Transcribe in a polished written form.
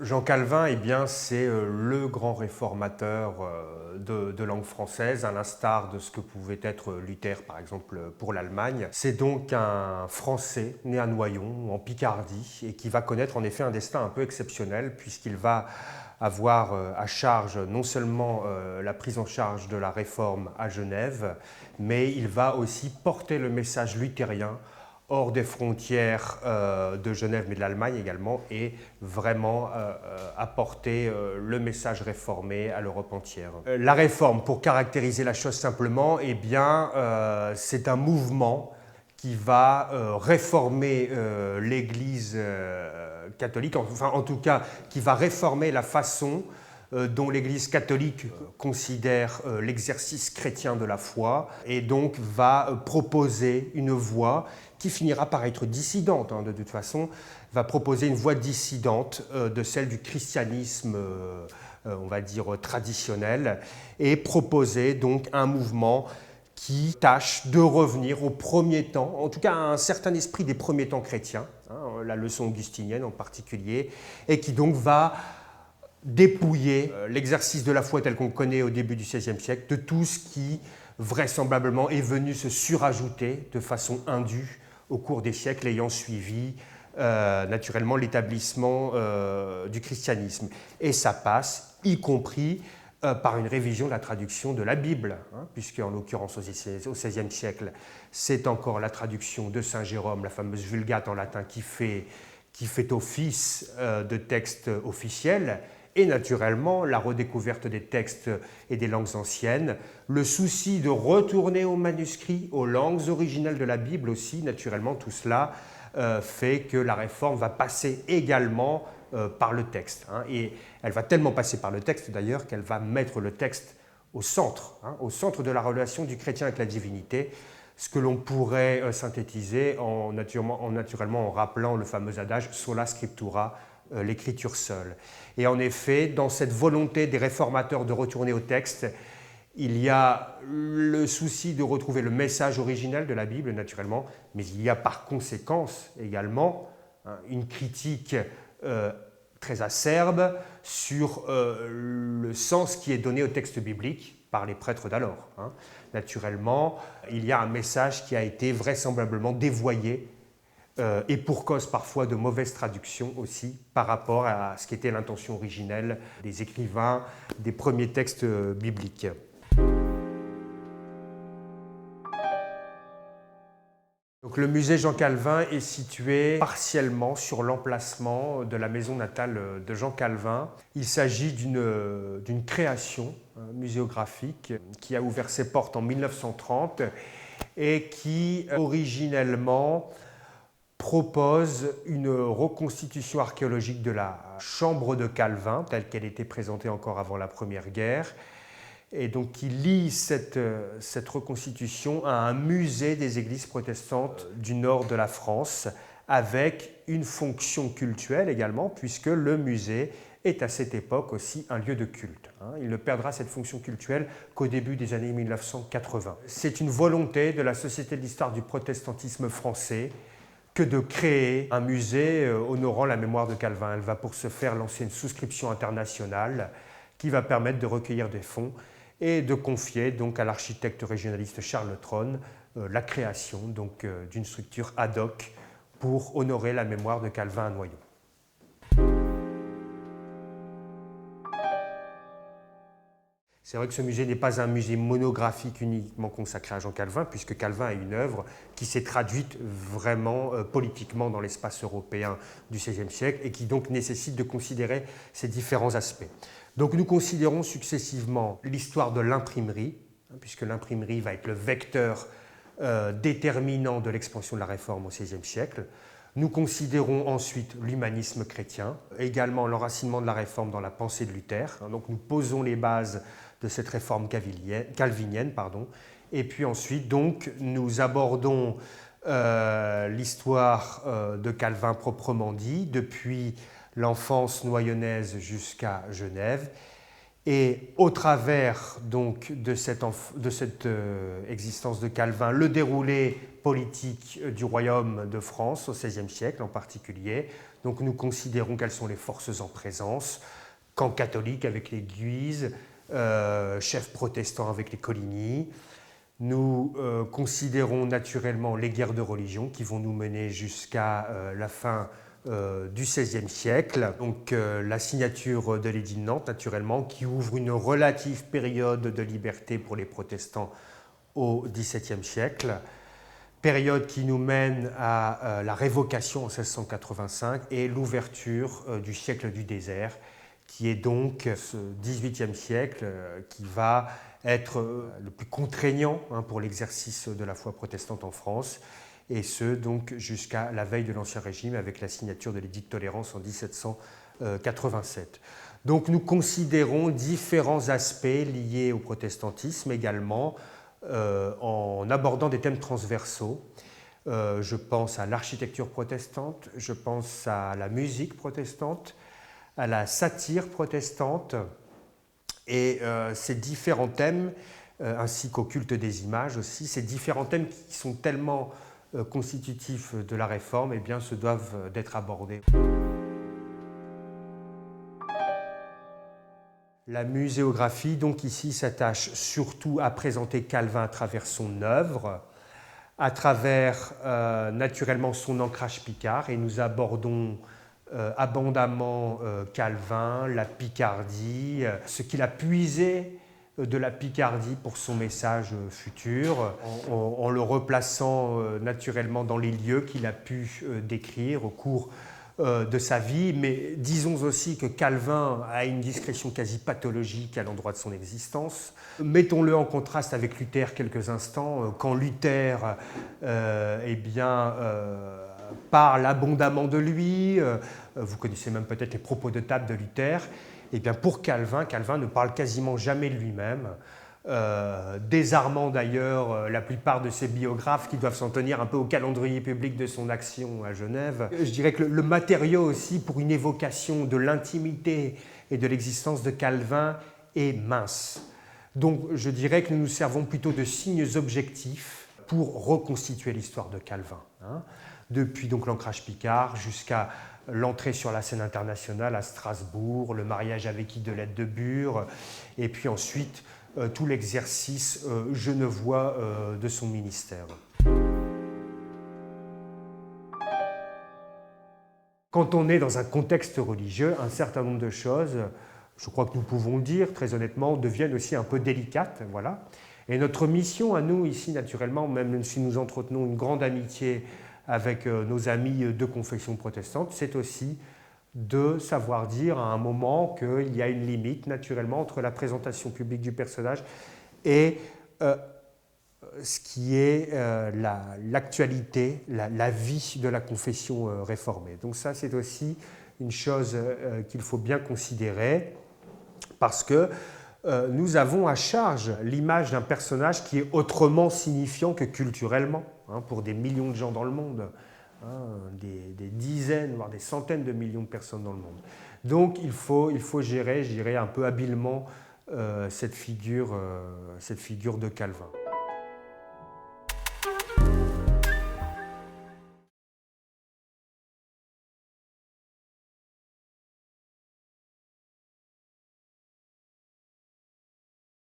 Jean Calvin, eh bien, c'est le grand réformateur de langue française, à l'instar de ce que pouvait être Luther, par exemple, pour l'Allemagne. C'est donc un Français né à Noyon, en Picardie, et qui va connaître en effet un destin un peu exceptionnel, puisqu'il va avoir à charge non seulement la prise en charge de la réforme à Genève, mais il va aussi porter le message luthérien hors des frontières de Genève, mais de l'Allemagne également, et vraiment apporter le message réformé à l'Europe entière. La réforme, pour caractériser la chose simplement, eh bien, c'est un mouvement qui va réformer l'Église catholique, enfin en tout cas qui va réformer la façon dont l'Église catholique considère l'exercice chrétien de la foi et donc va proposer une voie qui finira par être dissidente, de toute façon, va proposer une voie dissidente de celle du christianisme, on va dire, traditionnel, et proposer donc un mouvement qui tâche de revenir au premier temps, en tout cas à un certain esprit des premiers temps chrétiens, la leçon augustinienne en particulier, et qui donc va dépouiller l'exercice de la foi tel qu'on le connaît au début du XVIe siècle de tout ce qui vraisemblablement est venu se surajouter de façon indue au cours des siècles ayant suivi naturellement l'établissement du christianisme. Et ça passe, y compris par une révision de la traduction de la Bible, puisque en l'occurrence au XVIe siècle, c'est encore la traduction de Saint Jérôme, la fameuse Vulgate en latin, qui fait office de texte officiel, et naturellement la redécouverte des textes et des langues anciennes, le souci de retourner aux manuscrits, aux langues originelles de la Bible aussi, naturellement tout cela fait que la réforme va passer également par le texte. Et elle va tellement passer par le texte d'ailleurs qu'elle va mettre le texte au centre de la relation du chrétien avec la divinité, ce que l'on pourrait synthétiser naturellement en rappelant le fameux adage « sola scriptura », l'écriture seule. Et en effet, dans cette volonté des réformateurs de retourner au texte, il y a le souci de retrouver le message originel de la Bible, naturellement, mais il y a par conséquence également une critique très acerbe sur le sens qui est donné au texte biblique par les prêtres d'alors. Naturellement, il y a un message qui a été vraisemblablement dévoyé et pour cause parfois de mauvaises traductions aussi par rapport à ce qu'était l'intention originelle des écrivains des premiers textes bibliques. Donc, le musée Jean Calvin est situé partiellement sur l'emplacement de la maison natale de Jean Calvin. Il s'agit d'une création muséographique qui a ouvert ses portes en 1930 et qui originellement propose une reconstitution archéologique de la chambre de Calvin, telle qu'elle était présentée encore avant la Première Guerre, et donc qui lie cette reconstitution à un musée des églises protestantes du nord de la France, avec une fonction cultuelle également, puisque le musée est à cette époque aussi un lieu de culte. Il ne perdra cette fonction cultuelle qu'au début des années 1980. C'est une volonté de la Société de l'histoire du protestantisme français que de créer un musée honorant la mémoire de Calvin. Elle va pour ce faire lancer une souscription internationale qui va permettre de recueillir des fonds et de confier donc à l'architecte régionaliste Charles Tronne la création d'une structure ad hoc pour honorer la mémoire de Calvin à Noyon. C'est vrai que ce musée n'est pas un musée monographique uniquement consacré à Jean Calvin, puisque Calvin a une œuvre qui s'est traduite vraiment politiquement dans l'espace européen du XVIe siècle et qui donc nécessite de considérer ces différents aspects. Donc nous considérons successivement l'histoire de l'imprimerie, puisque l'imprimerie va être le vecteur déterminant de l'expansion de la réforme au XVIe siècle. Nous considérons ensuite l'humanisme chrétien, également l'enracinement de la réforme dans la pensée de Luther. Donc nous posons les bases de cette réforme calvinienne. Et puis ensuite, donc, nous abordons l'histoire de Calvin proprement dit, depuis l'enfance noyonnaise jusqu'à Genève. Et au travers donc, de cette existence de Calvin, le déroulé politiques du royaume de France au XVIe siècle en particulier. Donc nous considérons quelles sont les forces en présence, camp catholique avec les Guises, chefs protestants avec les Coligny. Nous considérons naturellement les guerres de religion qui vont nous mener jusqu'à la fin du XVIe siècle. Donc la signature de l'édit de Nantes, naturellement, qui ouvre une relative période de liberté pour les protestants au XVIIe siècle. Période qui nous mène à la révocation en 1685 et l'ouverture du siècle du désert, qui est donc ce XVIIIe siècle qui va être le plus contraignant pour l'exercice de la foi protestante en France, et ce donc jusqu'à la veille de l'Ancien Régime avec la signature de l'édit de tolérance en 1787. Donc nous considérons différents aspects liés au protestantisme également, en abordant des thèmes transversaux. Je pense à l'architecture protestante, je pense à la musique protestante, à la satire protestante, et ces différents thèmes, ainsi qu'au culte des images aussi, ces différents thèmes qui sont tellement constitutifs de la Réforme, eh bien, se doivent d'être abordés. La muséographie, donc ici, s'attache surtout à présenter Calvin à travers son œuvre, à travers naturellement son ancrage picard, et nous abordons abondamment Calvin, la Picardie, ce qu'il a puisé de la Picardie pour son message futur, en le replaçant naturellement dans les lieux qu'il a pu décrire au cours de sa vie, mais disons aussi que Calvin a une discrétion quasi pathologique à l'endroit de son existence. Mettons-le en contraste avec Luther quelques instants, quand Luther parle abondamment de lui, vous connaissez même peut-être les propos de table de Luther, et bien pour Calvin, Calvin ne parle quasiment jamais de lui-même, désarmant d'ailleurs la plupart de ses biographes qui doivent s'en tenir un peu au calendrier public de son action à Genève. Je dirais que le matériau aussi pour une évocation de l'intimité et de l'existence de Calvin est mince. Donc je dirais que nous nous servons plutôt de signes objectifs pour reconstituer l'histoire de Calvin, depuis donc l'ancrage picard jusqu'à l'entrée sur la scène internationale à Strasbourg, le mariage avec Idelette de Bure, et puis ensuite tout l'exercice genevois de son ministère. Quand on est dans un contexte religieux, un certain nombre de choses, je crois que nous pouvons le dire très honnêtement, deviennent aussi un peu délicates. Voilà. Et notre mission à nous ici, naturellement, même si nous entretenons une grande amitié avec nos amis de confession protestante, c'est aussi de savoir dire à un moment qu'il y a une limite, naturellement, entre la présentation publique du personnage et ce qui est l'actualité, la vie de la confession réformée. Donc ça, c'est aussi une chose qu'il faut bien considérer, parce que nous avons à charge l'image d'un personnage qui est autrement signifiant que culturellement, pour des millions de gens dans le monde, des dizaines, voire des centaines de millions de personnes dans le monde. Donc il faut gérer, je dirais, un peu habilement cette figure de Calvin.